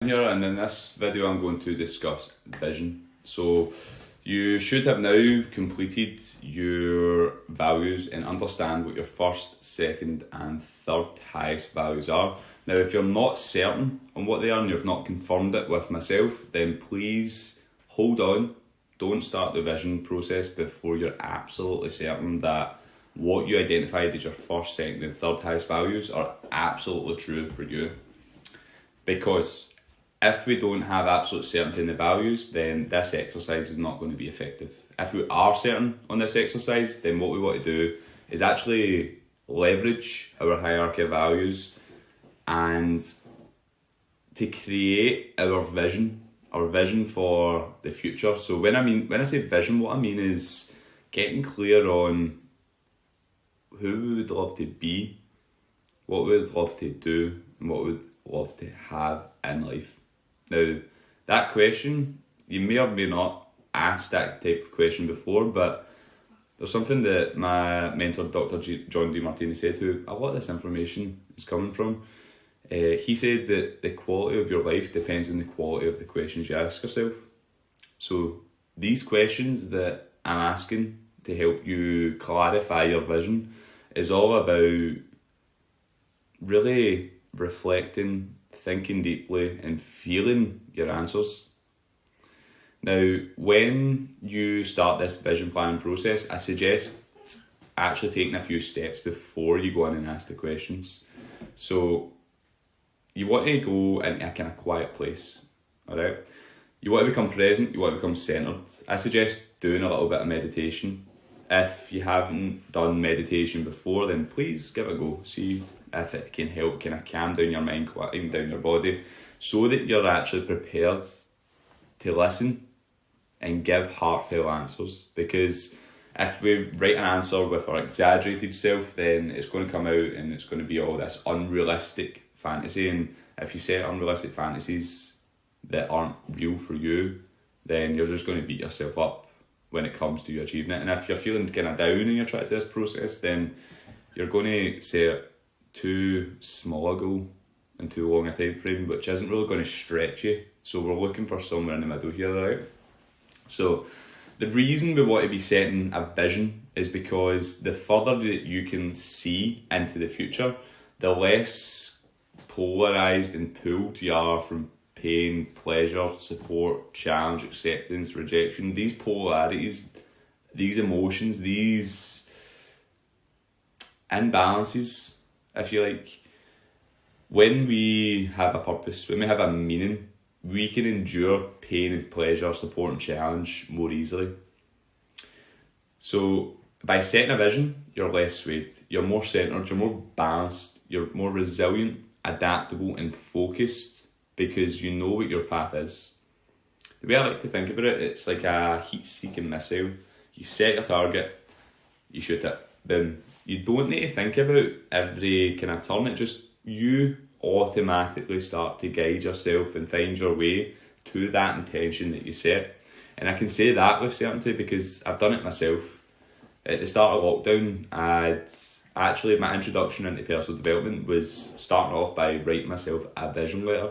Here, and in this video I'm going to discuss vision. So you should have now completed your values and understand what your first, second and third highest values are. Now if you're not certain on what they are and you've not confirmed it with myself, then please hold on, don't start the vision process before you're absolutely certain that what you identified as your first, second and third highest values are absolutely true for you. Because if we don't have absolute certainty in the values, then this exercise is not going to be effective. If we are certain on this exercise, then what we want to do is actually leverage our hierarchy of values and to create our vision for the future. So when I say vision, what I mean is getting clear on who we would love to be, what we would love to do, and what we would love to have in life. Now, that question, you may or may not asked that type of question before, but there's something that my mentor, Dr. John Demartini, said, who a lot of this information is coming from. He said that the quality of your life depends on the quality of the questions you ask yourself. So these questions that I'm asking to help you clarify your vision is all about really reflecting, thinking deeply and feeling your answers. Now, when you start this vision planning process, I suggest actually taking a few steps before you go in and ask the questions. So you want to go into a kind of quiet place, alright? You want to become present, you want to become centered. I suggest doing a little bit of meditation. If you haven't done meditation before, then please give it a go. See if it can help kind of calm down your mind, quieten down your body, so that you're actually prepared to listen and give heartfelt answers. Because if we write an answer with our exaggerated self, then it's going to come out and it's going to be all this unrealistic fantasy. And if you set unrealistic fantasies that aren't real for you, then you're just going to beat yourself up when it comes to you achieving it. And if you're feeling kind of down and you're trying to do this process, then you're going to set too small a goal and too long a time frame, which isn't really going to stretch you. So we're looking for somewhere in the middle here, right? So the reason we want to be setting a vision is because the further that you can see into the future, the less polarised and pulled you are from pain, pleasure, support, challenge, acceptance, rejection. These polarities, these emotions, these imbalances, if you like, when we have a purpose, when we have a meaning, we can endure pain and pleasure, support and challenge more easily. So by setting a vision, you're less swayed, you're more centered, you're more balanced, you're more resilient, adaptable and focused, because you know what your path is. The way I like to think about it, it's like a heat-seeking missile. You set your target, you shoot it, boom. You don't need to think about every kind of turn, it just, you automatically start to guide yourself and find your way to that intention that you set. And I can say that with certainty because I've done it myself. At the start of lockdown, my introduction into personal development was starting off by writing myself a vision letter.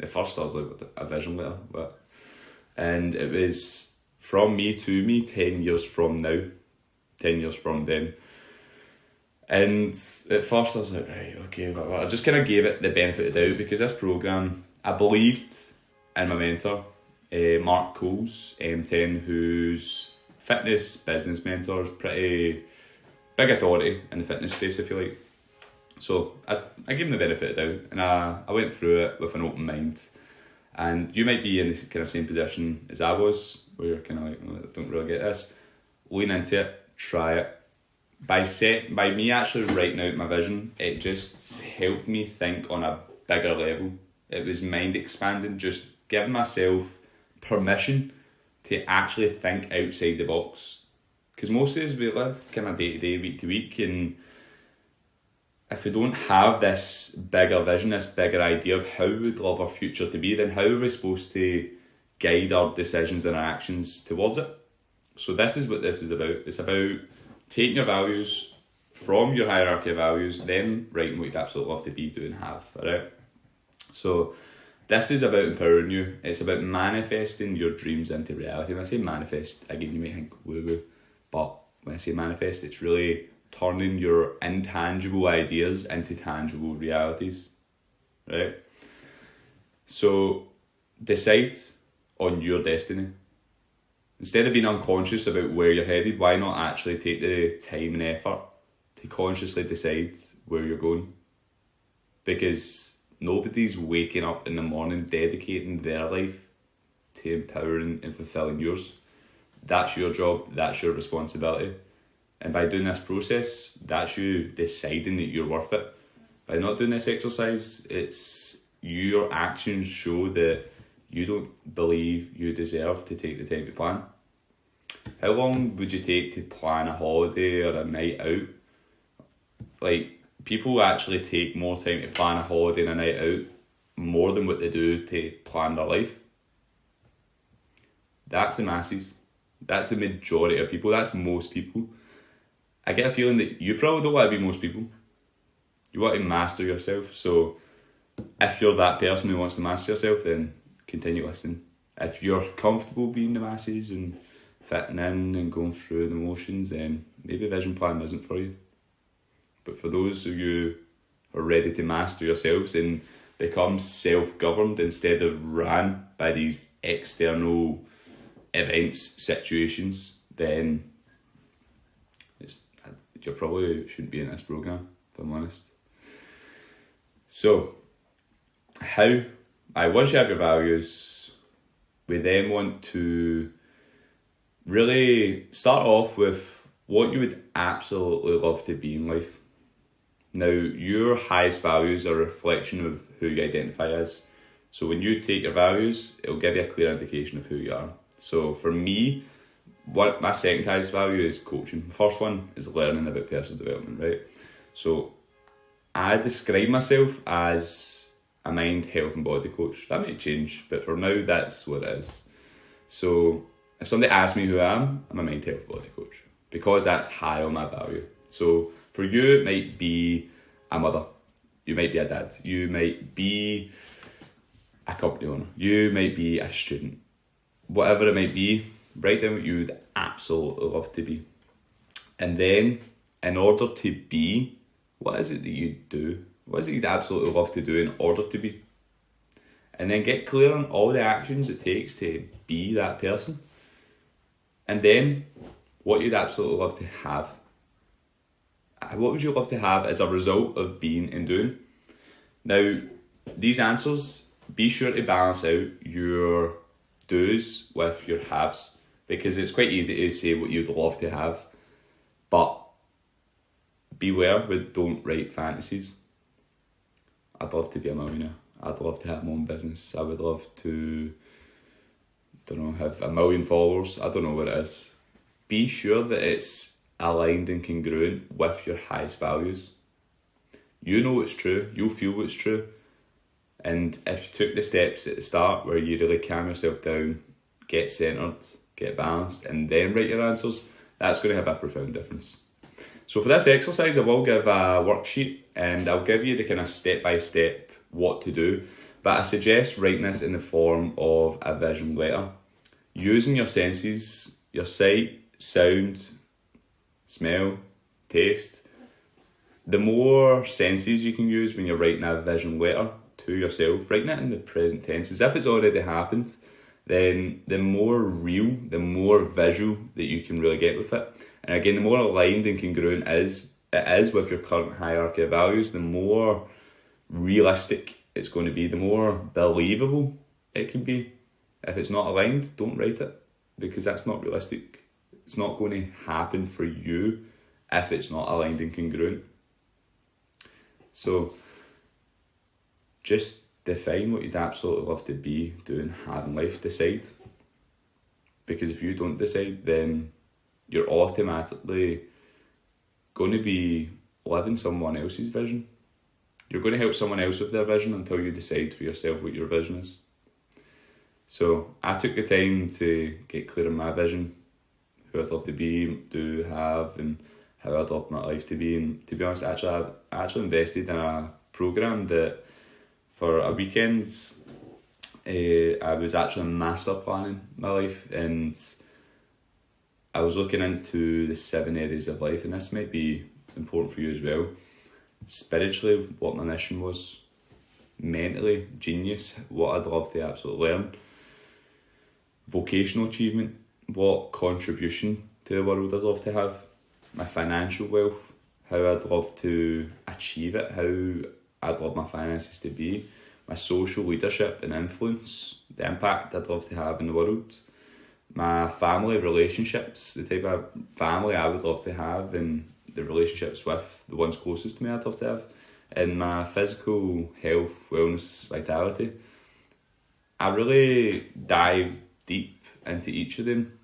At first I was like, what, a vision letter? What? And it was from me to me 10 years from now, 10 years from then. And at first I was like, right, okay, but I just kind of gave it the benefit of the doubt, because this programme, I believed in my mentor, Mark Coles, M10, who's fitness business mentor, is pretty big authority in the fitness space, if you like. So I gave him the benefit of the doubt, and I went through it with an open mind. And you might be in the kind of same position as I was, where you're kind of like, oh, I don't really get this. Lean into it, try it. By me actually writing out my vision, it just helped me think on a bigger level. It was mind expanding, just giving myself permission to actually think outside the box. Because most of us, we live kind of day to day, week to week, and if we don't have this bigger vision, this bigger idea of how we'd love our future to be, then how are we supposed to guide our decisions and our actions towards it? So this is what this is about. It's about taking your values from your hierarchy of values, then writing what you'd absolutely love to be, do and have, alright? So This is about empowering you. It's about manifesting your dreams into reality. When I say manifest, again, you may think woo-woo, but when I say manifest, it's really turning your intangible ideas into tangible realities, right? So decide on your destiny. Instead of being unconscious about where you're headed, why not actually take the time and effort to consciously decide where you're going? Because nobody's waking up in the morning dedicating their life to empowering and fulfilling yours. That's your job, that's your responsibility. And by doing this process, that's you deciding that you're worth it. By not doing this exercise, it's your actions show that you don't believe you deserve to take the time to plan. How long would you take to plan a holiday or a night out? Like, people actually take more time to plan a holiday and a night out more than what they do to plan their life. That's the masses. That's the majority of people. That's most people. I get a feeling that you probably don't want to be most people. You want to master yourself. So if you're that person who wants to master yourself, then continue listening. If you're comfortable being the masses and fitting in and going through the motions, then maybe Vision Plan isn't for you. But for those of you who are ready to master yourselves and become self-governed instead of ran by these external events, situations, then you probably shouldn't be in this program, if I'm honest. So, once you have your values, we then want to really start off with what you would absolutely love to be in life. Now, your highest values are a reflection of who you identify as. So when you take your values, it'll give you a clear indication of who you are. So for me, what my second highest value is coaching. The first one is learning about personal development, right? So I describe myself as a mind, health and body coach. That might change, but for now, that's what it is. So if somebody asks me who I am, I'm a mind, health, body coach, because that's high on my value. So for you, it might be a mother, you might be a dad, you might be a company owner, you might be a student, whatever it might be, write down what you would absolutely love to be. And then, in order to be, what is it that you do? What is it you'd absolutely love to do in order to be? And then get clear on all the actions it takes to be that person. And then, what you'd absolutely love to have. What would you love to have as a result of being and doing? Now, these answers, be sure to balance out your do's with your haves, because it's quite easy to say what you'd love to have, but beware with don't write fantasies. I'd love to be a millionaire. I'd love to have my own business. I would love to, have 1 million followers. I don't know what it is. Be sure that it's aligned and congruent with your highest values. You know what's true, you'll feel what's true, and if you took the steps at the start where you really calm yourself down, get centered, get balanced, and then write your answers, that's going to have a profound difference. So for this exercise, I will give a worksheet and I'll give you the kind of step-by-step what to do, but I suggest writing this in the form of a vision letter. Using your senses, your sight, sound, smell, taste. The more senses you can use when you're writing a vision letter to yourself, writing it in the present tense, as if it's already happened, then the more real, the more visual that you can really get with it. And again, the more aligned and congruent it is with your current hierarchy of values, the more realistic it's going to be, the more believable it can be. If it's not aligned, don't write it, because that's not realistic. It's not going to happen for you if it's not aligned and congruent. So just define what you'd absolutely love to be, doing, have in life. Decide. Because if you don't decide, then you're automatically going to be living someone else's vision. You're going to help someone else with their vision until you decide for yourself what your vision is. So I took the time to get clear on my vision, who I'd love to be, do, have, and how I'd love my life to be. And to be honest, I actually invested in a program that for a weekend I was actually master planning my life, and I was looking into the 7 areas of life, and this might be important for you as well. Spiritually, what my mission was. Mentally, genius, what I'd love to absolutely learn. Vocational achievement, what contribution to the world I'd love to have. My financial wealth, how I'd love to achieve it, how I'd love my finances to be. My social leadership and influence, the impact I'd love to have in the world. My family relationships, the type of family I would love to have, and the relationships with the ones closest to me I'd love to have. And my physical health, wellness, vitality. I really dive deep into each of them.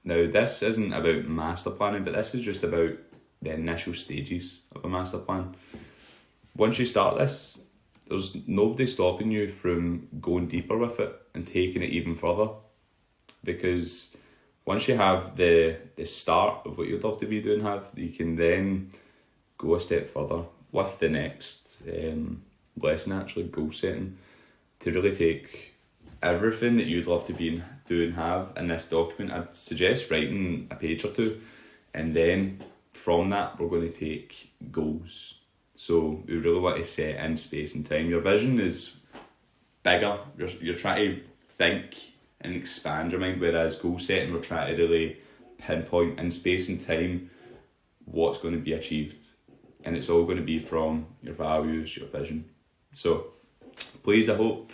Now, this isn't about master planning, but this is just about the initial stages of a master plan. Once you start this, there's nobody stopping you from going deeper with it and taking it even further. Because once you have the start of what you'd love to be doing, you can then go a step further with the next lesson, actually, goal setting, to really take everything that you'd love to be doing, have in this document. I'd suggest writing a page or two, and then from that we're going to take goals. So we really want to set in space and time. Your vision is bigger. You're trying to think and expand your mind, whereas goal setting, we're trying to really pinpoint in space and time what's going to be achieved, and it's all going to be from your values, your vision. So please, I hope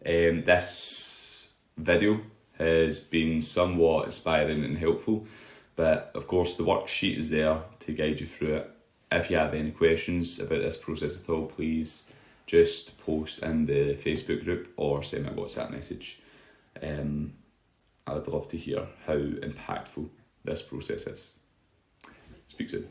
this video has been somewhat inspiring and helpful, but of course the worksheet is there to guide you through it. If you have any questions about this process at all, please just post in the Facebook group or send me a WhatsApp message. I would love to hear how impactful this process is. Speak soon.